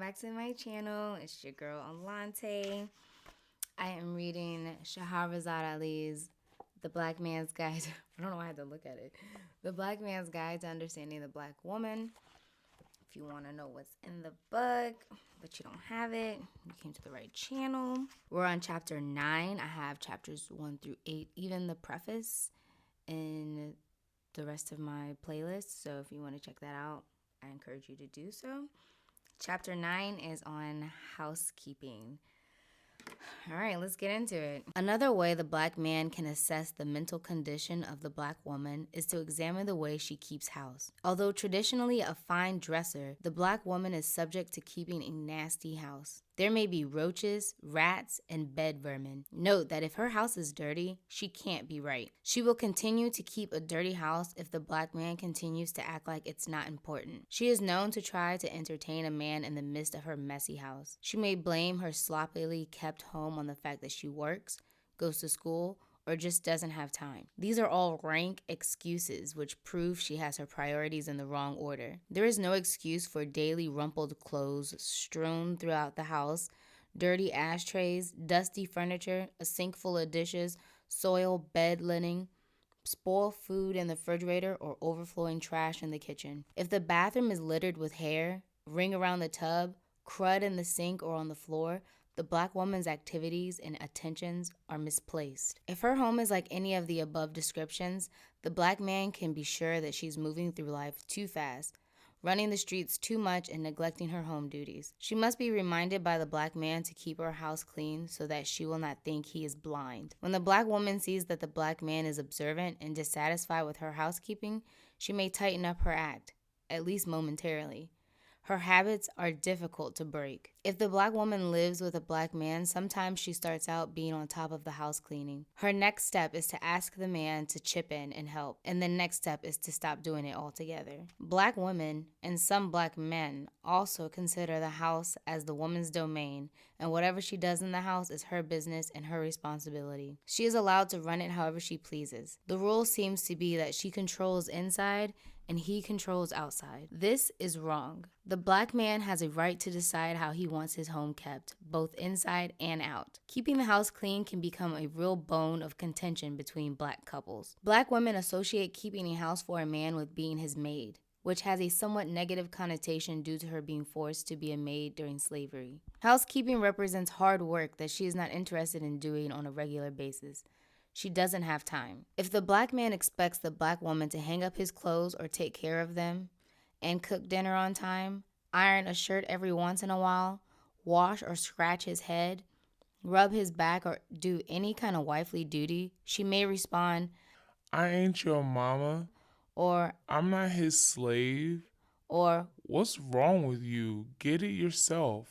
back to my channel. It's your girl Alante. I am reading Shahrazad Ali's The Black Man's Guide. I don't know why I had to look at it. The Black Man's Guide to Understanding the Black Woman. If you want to know what's in the book, but you don't have it, you came to the right channel. We're on chapter 9. I have chapters 1 through 8, even the preface in the rest of my playlist. So if you want to check that out, I encourage you to do so. Chapter 9 is on housekeeping. All right, let's get into it. Another way the black man can assess the mental condition of the black woman is to examine the way she keeps house. Although traditionally a fine dresser, the black woman is subject to keeping a nasty house. There may be roaches, rats, and bed vermin. Note that if her house is dirty, she can't be right. She will continue to keep a dirty house if the black man continues to act like it's not important. She is known to try to entertain a man in the midst of her messy house. She may blame her sloppily kept home on the fact that she works, goes to school, or just doesn't have time. These are all rank excuses which prove she has her priorities in the wrong order. There is no excuse for daily rumpled clothes strewn throughout the house, dirty ashtrays, dusty furniture, a sink full of dishes, soiled bed linen, spoiled food in the refrigerator, or overflowing trash in the kitchen. If the bathroom is littered with hair, ring around the tub, crud in the sink or on the floor, the black woman's activities and attentions are misplaced. If her home is like any of the above descriptions, the black man can be sure that she's moving through life too fast, running the streets too much, and neglecting her home duties. She must be reminded by the black man to keep her house clean so that she will not think he is blind. When the black woman sees that the black man is observant and dissatisfied with her housekeeping, she may tighten up her act, at least momentarily. Her habits are difficult to break. If the black woman lives with a black man, sometimes she starts out being on top of the house cleaning. Her next step is to ask the man to chip in and help, and the next step is to stop doing it altogether. Black women and some black men also consider the house as the woman's domain, and whatever she does in the house is her business and her responsibility. She is allowed to run it however she pleases. The rule seems to be that she controls inside and he controls outside. This is wrong. The black man has a right to decide how he wants his home kept, both inside and out. Keeping the house clean can become a real bone of contention between black couples. Black women associate keeping a house for a man with being his maid, which has a somewhat negative connotation due to her being forced to be a maid during slavery. Housekeeping represents hard work that she is not interested in doing on a regular basis. She doesn't have time. If the black man expects the black woman to hang up his clothes or take care of them, and cook dinner on time, iron a shirt every once in a while, wash or scratch his head, rub his back, or do any kind of wifely duty, she may respond, I ain't your mama. or I'm not his slave. or What's wrong with you? Get it yourself.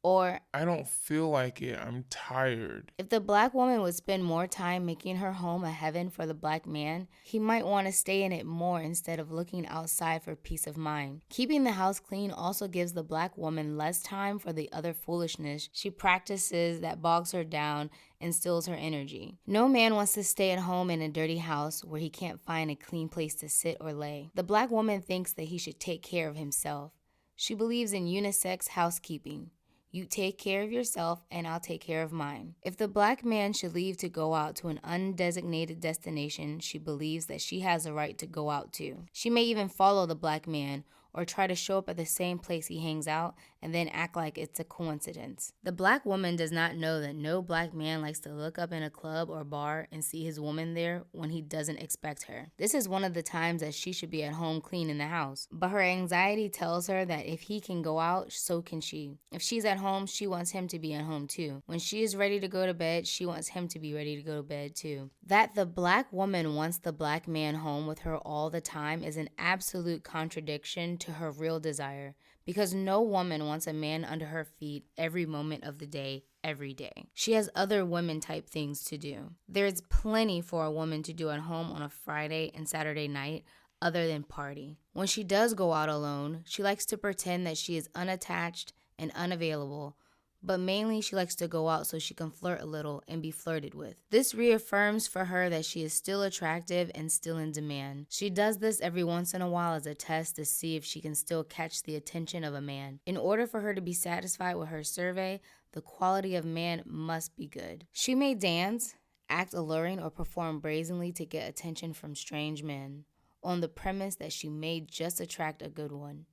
or I don't feel like it. I'm tired. if the black woman would spend more time making her home a heaven for the black man, he might want to stay in it more instead of looking outside for peace of mind. Keeping the house clean also gives the black woman less time for the other foolishness she practices that bogs her down and steals her energy. No man wants to stay at home in a dirty house where he can't find a clean place to sit or lay. The black woman thinks that he should take care of himself. She believes in unisex housekeeping. You take care of yourself, and I'll take care of mine. If the black man should leave to go out to an undesignated destination, she believes that she has the right to go out too. She may even follow the black man or try to show up at the same place he hangs out and then act like it's a coincidence. The black woman does not know that no black man likes to look up in a club or bar and see his woman there when he doesn't expect her. This is one of the times that she should be at home cleaning the house. But her anxiety tells her that if he can go out, so can she. If she's at home, she wants him to be at home too. When she is ready to go to bed, she wants him to be ready to go to bed too. That the black woman wants the black man home with her all the time is an absolute contradiction to her real desire, because no woman wants a man under her feet every moment of the day, every day. She has other women type things to do. There's plenty for a woman to do at home on a Friday and Saturday night other than party. When she does go out alone, she likes to pretend that she is unattached and unavailable, but mainly she likes to go out so she can flirt a little and be flirted with. This reaffirms for her that she is still attractive and still in demand. She does this every once in a while as a test to see if she can still catch the attention of a man. In order for her to be satisfied with her survey, the quality of man must be good. She may dance, act alluring, or perform brazenly to get attention from strange men, on the premise that she may just attract a good one.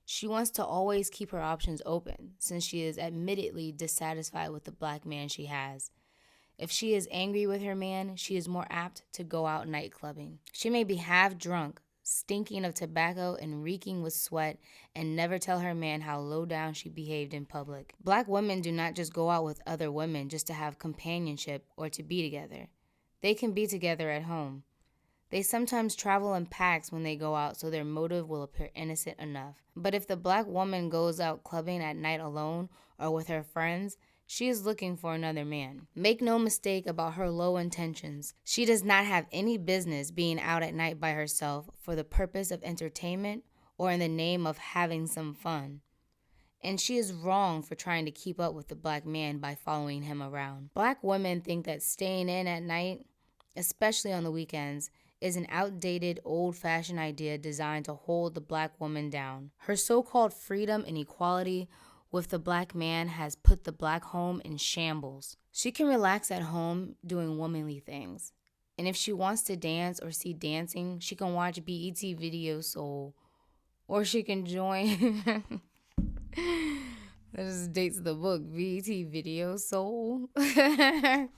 She wants to always keep her options open, since she is admittedly dissatisfied with the black man she has. If she is angry with her man, she is more apt to go out night clubbing. She may be half drunk, stinking of tobacco and reeking with sweat, and never tell her man how low down she behaved in public. Black women do not just go out with other women just to have companionship or to be together. They can be together at home. They sometimes travel in packs when they go out so their motive will appear innocent enough. But if the black woman goes out clubbing at night alone or with her friends, she is looking for another man. Make no mistake about her low intentions. She does not have any business being out at night by herself for the purpose of entertainment or in the name of having some fun. And she is wrong for trying to keep up with the black man by following him around. Black women think that staying in at night, especially on the weekends, is an outdated, old-fashioned idea designed to hold the black woman down. Her so-called freedom and equality with the black man has put the black home in shambles. She can relax at home doing womanly things. And if she wants to dance or see dancing, she can watch BET Video Soul. Or she can join... That just dates the book, BET Video Soul. Okay,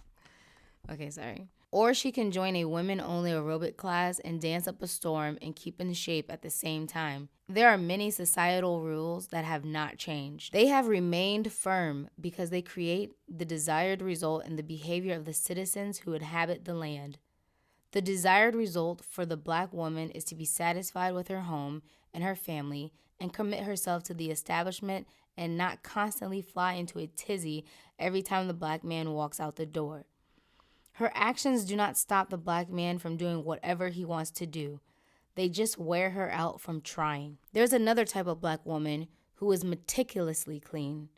sorry. Or she can join a women-only aerobic class and dance up a storm and keep in shape at the same time. There are many societal rules that have not changed. They have remained firm because they create the desired result in the behavior of the citizens who inhabit the land. The desired result for the black woman is to be satisfied with her home and her family and commit herself to the establishment and not constantly fly into a tizzy every time the black man walks out the door. Her actions do not stop the black man from doing whatever he wants to do. They just wear her out from trying. There's another type of black woman who is meticulously clean.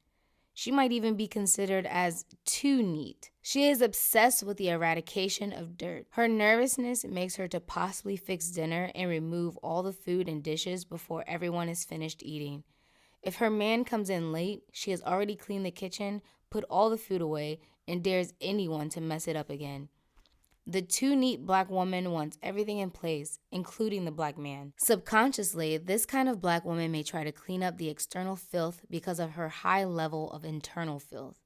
She might even be considered as too neat. She is obsessed with the eradication of dirt. Her nervousness makes her to possibly fix dinner and remove all the food and dishes before everyone is finished eating. If her man comes in late, she has already cleaned the kitchen, put all the food away, and dares anyone to mess it up again. The too neat black woman wants everything in place, including the black man. Subconsciously, this kind of black woman may try to clean up the external filth because of her high level of internal filth.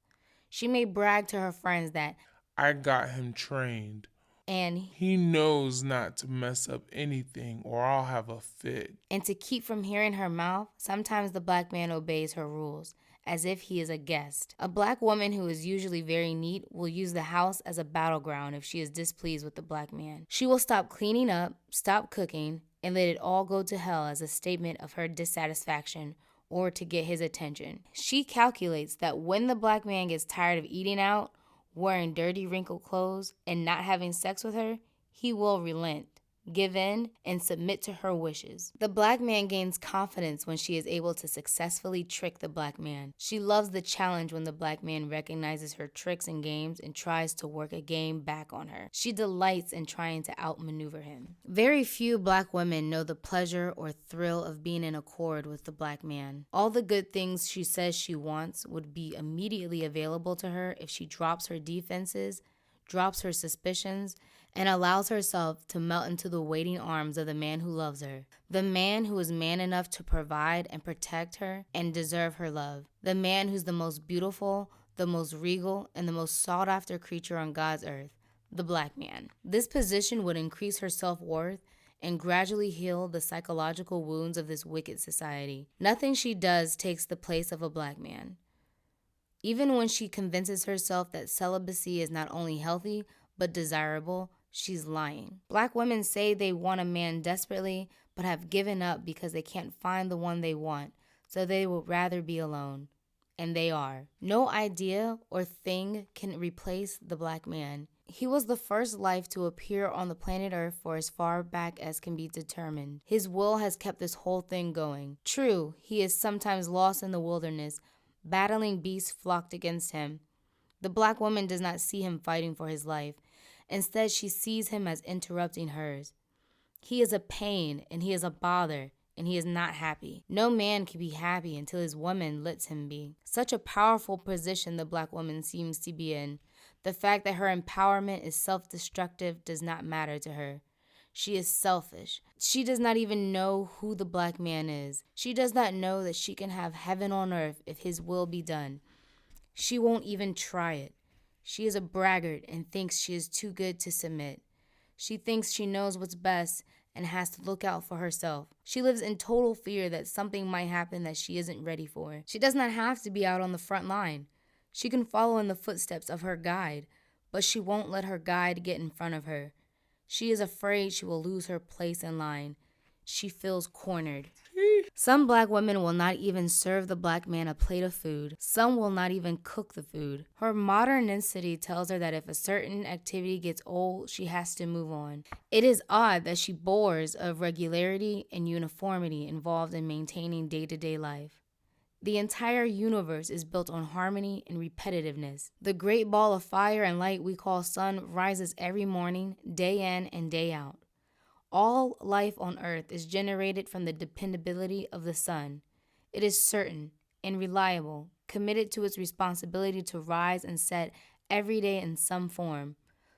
She may brag to her friends that, I got him trained. and He knows not to mess up anything or I'll have a fit. and to keep from hearing her mouth, sometimes the black man obeys her rules, as if he is a guest. A black woman who is usually very neat will use the house as a battleground if she is displeased with the black man. She will stop cleaning up, stop cooking, and let it all go to hell as a statement of her dissatisfaction or to get his attention. She calculates that when the black man gets tired of eating out, wearing dirty, wrinkled clothes, and not having sex with her, he will relent, give in, and submit to her wishes. The black man gains confidence when she is able to successfully trick the black man. She loves the challenge when the black man recognizes her tricks and games and tries to work a game back on her. She delights in trying to outmaneuver him. Very few black women know the pleasure or thrill of being in accord with the black man. All the good things she says she wants would be immediately available to her if she drops her defenses, drops her suspicions, and allows herself to melt into the waiting arms of the man who loves her. The man who is man enough to provide and protect her and deserve her love. The man who's the most beautiful, the most regal, and the most sought-after creature on God's earth. The black man. This position would increase her self-worth and gradually heal the psychological wounds of this wicked society. Nothing she does takes the place of a black man. Even when she convinces herself that celibacy is not only healthy, but desirable, she's lying. Black women say they want a man desperately, but have given up because they can't find the one they want, so they would rather be alone. And they are. No idea or thing can replace the black man. He was the first life to appear on the planet Earth for as far back as can be determined. His will has kept this whole thing going. True, he is sometimes lost in the wilderness, Battling beasts flocked against him. The black woman does not see him fighting for his life. Instead, she sees him as interrupting hers. He is a pain, and he is a bother, and he is not happy. No man can be happy until his woman lets him be. Such a powerful position the black woman seems to be in. The fact that her empowerment is self-destructive does not matter to her. She is selfish. She does not even know who the black man is. She does not know that she can have heaven on earth if his will be done. She won't even try it. She is a braggart and thinks she is too good to submit. She thinks she knows what's best and has to look out for herself. She lives in total fear that something might happen that she isn't ready for. She does not have to be out on the front line. She can follow in the footsteps of her guide, but she won't let her guide get in front of her. She is afraid she will lose her place in line. She feels cornered. Some black women will not even serve the black man a plate of food. Some will not even cook the food. Her modernicity tells her that if a certain activity gets old, she has to move on. It is odd that she bores of regularity and uniformity involved in maintaining day-to-day life. The entire universe is built on harmony and repetitiveness. The great ball of fire and light we call sun rises every morning, day in and day out. All life on earth is generated from the dependability of the sun. It is certain and reliable, committed to its responsibility to rise and set every day in some form.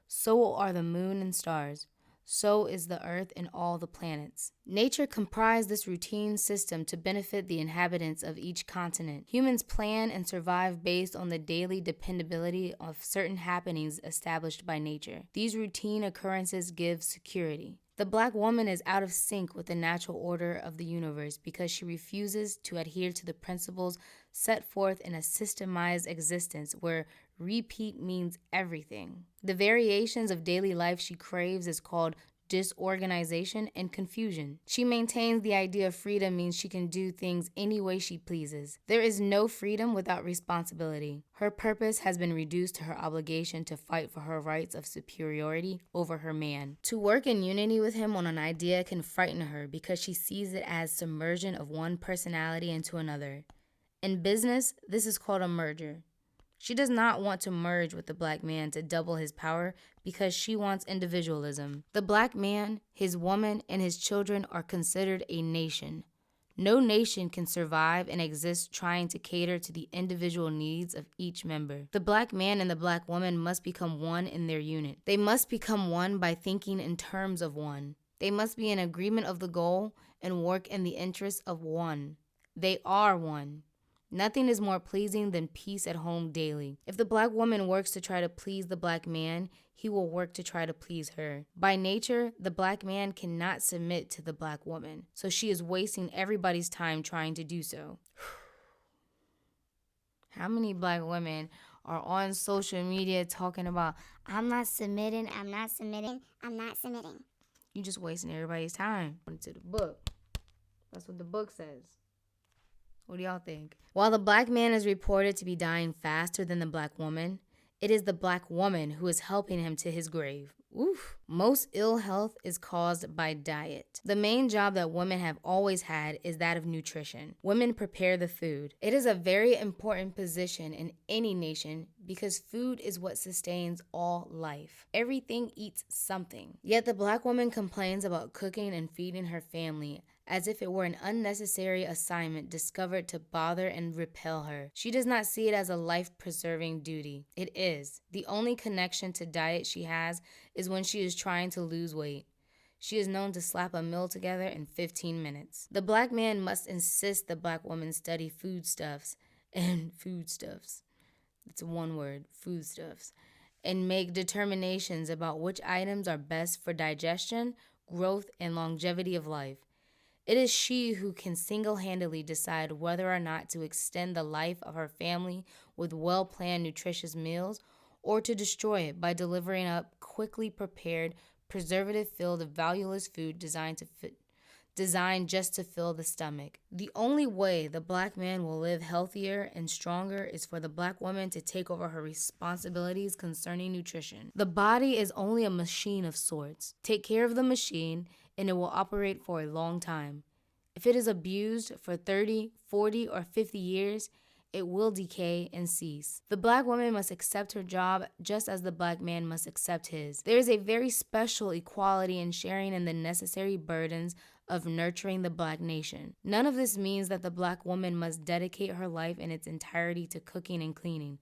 So are the moon and stars. So is the earth and all the planets. Nature comprised this routine system to benefit the inhabitants of each continent. Humans plan and survive based on the daily dependability of certain happenings established by nature. These routine occurrences give security. The black woman is out of sync with the natural order of the universe because she refuses to adhere to the principles set forth in a systemized existence where repeat means everything. The variations of daily life she craves is called disorganization and confusion. She maintains the idea of freedom means she can do things any way she pleases. There is no freedom without responsibility. Her purpose has been reduced to her obligation to fight for her rights of superiority over her man. To work in unity with him on an idea can frighten her because she sees it as submersion of one personality into another. In business, this is called a merger. She does not want to merge with the black man to double his power because she wants individualism. The black man, his woman, and his children are considered a nation. No nation can survive and exist trying to cater to the individual needs of each member. The black man and the black woman must become one in their unit. They must become one by thinking in terms of one. They must be in agreement of the goal and work in the interests of one. They are one. Nothing is more pleasing than peace at home daily. If the black woman works to try to please the black man, he will work to try to please her. By nature, the black man cannot submit to the black woman, so she is wasting everybody's time trying to do so. How many black women are on social media talking about, I'm not submitting, I'm not submitting, I'm not submitting? You just wasting everybody's time. Into the book. That's what the book says. What do y'all think? While the black man is reported to be dying faster than the black woman, it is the black woman who is helping him to his grave. Oof. Most ill health is caused by diet. The main job that women have always had is that of nutrition. Women prepare the food. It is a very important position in any nation because food is what sustains all life. Everything eats something. Yet the black woman complains about cooking and feeding her family as if it were an unnecessary assignment discovered to bother and repel her. She does not see it as a life-preserving duty. It is. The only connection to diet she has is when she is trying to lose weight. She is known to slap a meal together in 15 minutes. The black man must insist the black woman study foodstuffs. It's one word, foodstuffs. And make determinations about which items are best for digestion, growth, and longevity of life. It is she who can single-handedly decide whether or not to extend the life of her family with well-planned nutritious meals or to destroy it by delivering up quickly prepared, preservative-filled, valueless food designed just to fill the stomach. The only way the black man will live healthier and stronger is for the black woman to take over her responsibilities concerning nutrition. The body is only a machine of sorts. Take care of the machine, and it will operate for a long time. If it is abused for 30, 40, or 50 years, it will decay and cease. The black woman must accept her job just as the black man must accept his. There is a very special equality in sharing in the necessary burdens of nurturing the black nation. None of this means that the black woman must dedicate her life in its entirety to cooking and cleaning.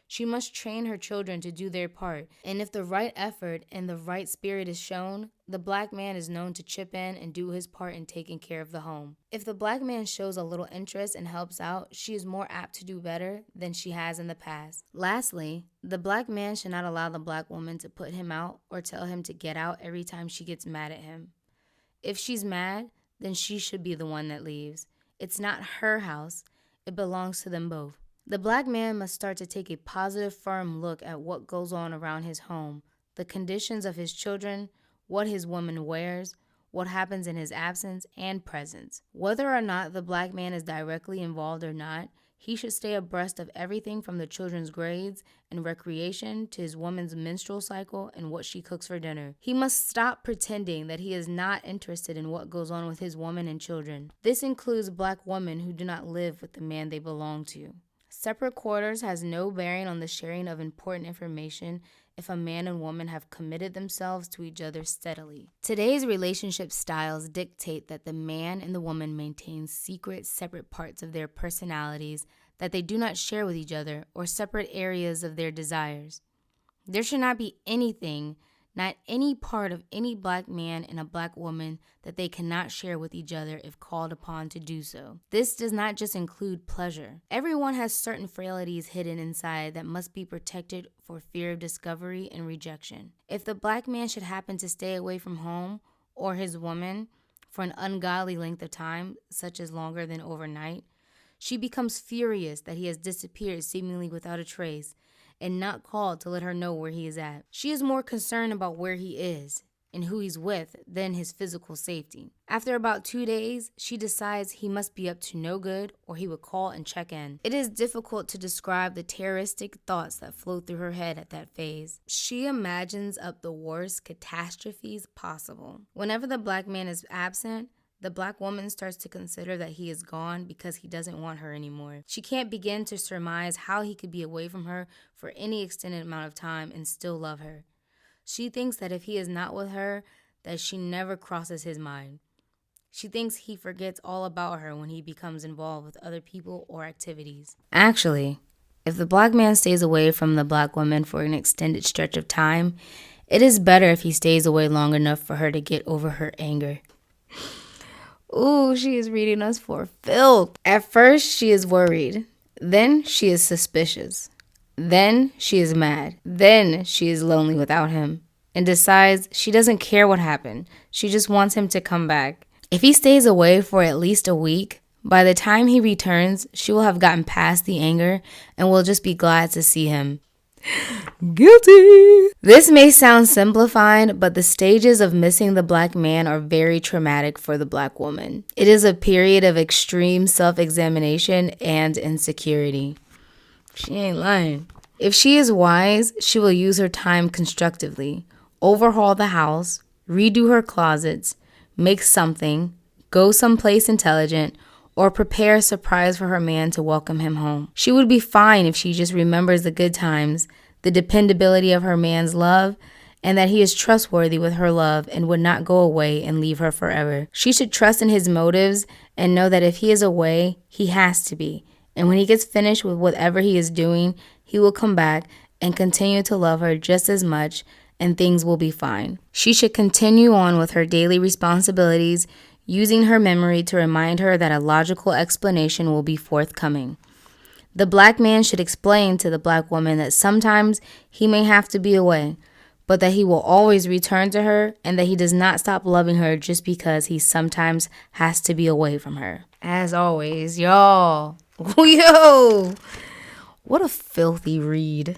She must train her children to do their part, and if the right effort and the right spirit is shown, the black man is known to chip in and do his part in taking care of the home. If the black man shows a little interest and helps out, she is more apt to do better than she has in the past. Lastly, the black man should not allow the black woman to put him out or tell him to get out every time she gets mad at him. If she's mad, then she should be the one that leaves. It's not her house. It belongs to them both. The black man must start to take a positive, firm look at what goes on around his home, the conditions of his children, what his woman wears, what happens in his absence and presence. Whether or not the black man is directly involved or not, he should stay abreast of everything from the children's grades and recreation to his woman's menstrual cycle and what she cooks for dinner. He must stop pretending that he is not interested in what goes on with his woman and children. This includes black women who do not live with the man they belong to. Separate quarters has no bearing on the sharing of important information if a man and woman have committed themselves to each other steadily. Today's relationship styles dictate that the man and the woman maintain secret, separate parts of their personalities that they do not share with each other or separate areas of their desires. There should not be anything, not any part of any black man and a black woman that they cannot share with each other if called upon to do so. This does not just include pleasure. Everyone has certain frailties hidden inside that must be protected for fear of discovery and rejection. If the black man should happen to stay away from home or his woman for an ungodly length of time, such as longer than overnight, she becomes furious that he has disappeared seemingly without a trace and not called to let her know where he is at. She is more concerned about where he is and who he's with than his physical safety. After about 2 days, she decides he must be up to no good or he would call and check in. It is difficult to describe the terroristic thoughts that flow through her head at that phase. She imagines up the worst catastrophes possible. Whenever the black man is absent, the black woman starts to consider that he is gone because he doesn't want her anymore. She can't begin to surmise how he could be away from her for any extended amount of time and still love her. She thinks that if he is not with her, that she never crosses his mind. She thinks he forgets all about her when he becomes involved with other people or activities. Actually, if the black man stays away from the black woman for an extended stretch of time, it is better if he stays away long enough for her to get over her anger. Ooh, she is reading us for filth. At first, she is worried. Then she is suspicious. Then she is mad. Then she is lonely without him and decides she doesn't care what happened. She just wants him to come back. If he stays away for at least a week, by the time he returns, she will have gotten past the anger and will just be glad to see him. Guilty. This may sound simplified, but the stages of missing the black man are very traumatic for the black woman. It is a period of extreme self-examination and insecurity. She ain't lying. If she is wise, she will use her time constructively, overhaul the house, redo her closets, make something, go someplace intelligent, or prepare a surprise for her man to welcome him home. She would be fine if she just remembers the good times, the dependability of her man's love, and that he is trustworthy with her love and would not go away and leave her forever. She should trust in his motives and know that if he is away, he has to be. And when he gets finished with whatever he is doing, he will come back and continue to love her just as much, and things will be fine. She should continue on with her daily responsibilities, using her memory to remind her that a logical explanation will be forthcoming. The black man should explain to the black woman that sometimes he may have to be away, but that he will always return to her and that he does not stop loving her just because he sometimes has to be away from her. As always, y'all. Yo! What a filthy read.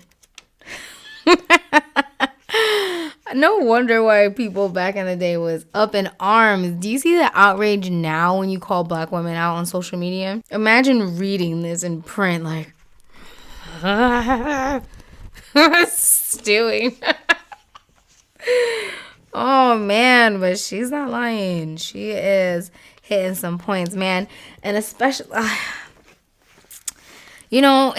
No wonder why people back in the day was up in arms. Do you see the outrage now when you call black women out on social media? Imagine reading this in print like, stewing. Oh, man, but she's not lying. She is hitting some points, man. And especially, You know,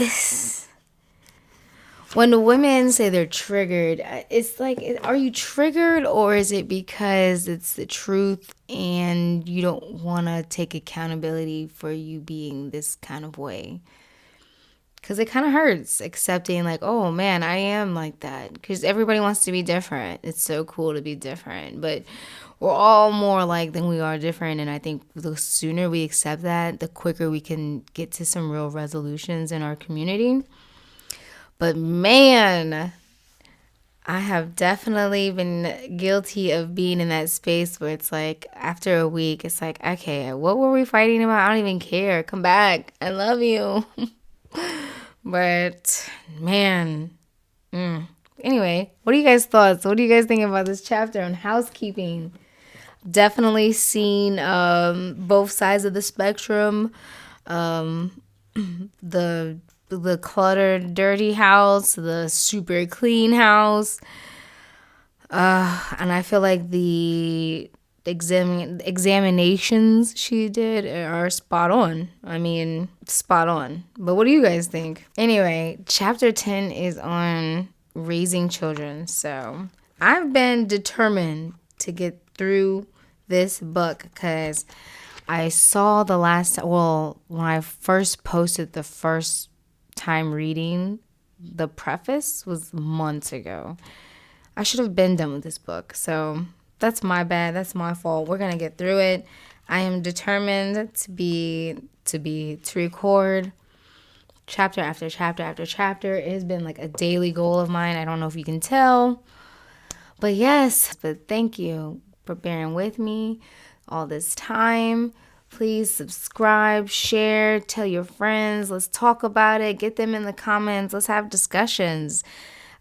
when the women say they're triggered, it's like, are you triggered or is it because it's the truth and you don't want to take accountability for you being this kind of way? Because it kind of hurts accepting, like, oh man, I am like that. Because everybody wants to be different. It's so cool to be different. But we're all more alike than we are different. And I think the sooner we accept that, the quicker we can get to some real resolutions in our community. But man, I have definitely been guilty of being in that space where it's like after a week, it's like, okay, what were we fighting about? I don't even care. Come back. I love you. But man, anyway, what are you guys' thoughts? What do you guys think about this chapter on housekeeping? Definitely seen both sides of the spectrum. Um, the the cluttered, dirty house, the super clean house, and I feel like the examinations she did are spot on. I mean, spot on. But what do you guys think? Anyway, chapter 10 is on raising children. So I've been determined to get through this book because I saw the last, well, when I first posted the first time reading, the preface was months ago. I should have been done with this book. So that's my bad. That's my fault. We're gonna get through it. I am determined to record chapter after chapter after chapter. It has been like a daily goal of mine. I don't know if you can tell. But yes, but thank you for bearing with me all this time. Please subscribe, share, tell your friends. Let's talk about it. Get them in the comments. Let's have discussions.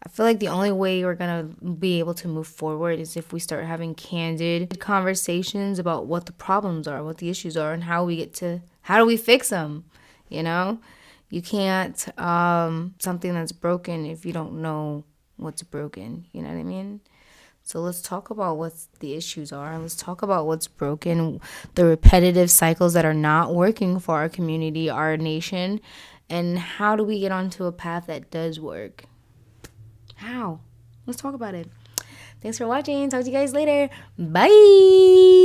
I feel like the only way we're going to be able to move forward is if we start having candid conversations about what the problems are, what the issues are, and how do we fix them, you know? You can't, something that's broken if you don't know what's broken, you know what I mean? So let's talk about what the issues are. Let's talk about what's broken, the repetitive cycles that are not working for our community, our nation, and how do we get onto a path that does work? How? Let's talk about it. Thanks for watching. Talk to you guys later. Bye.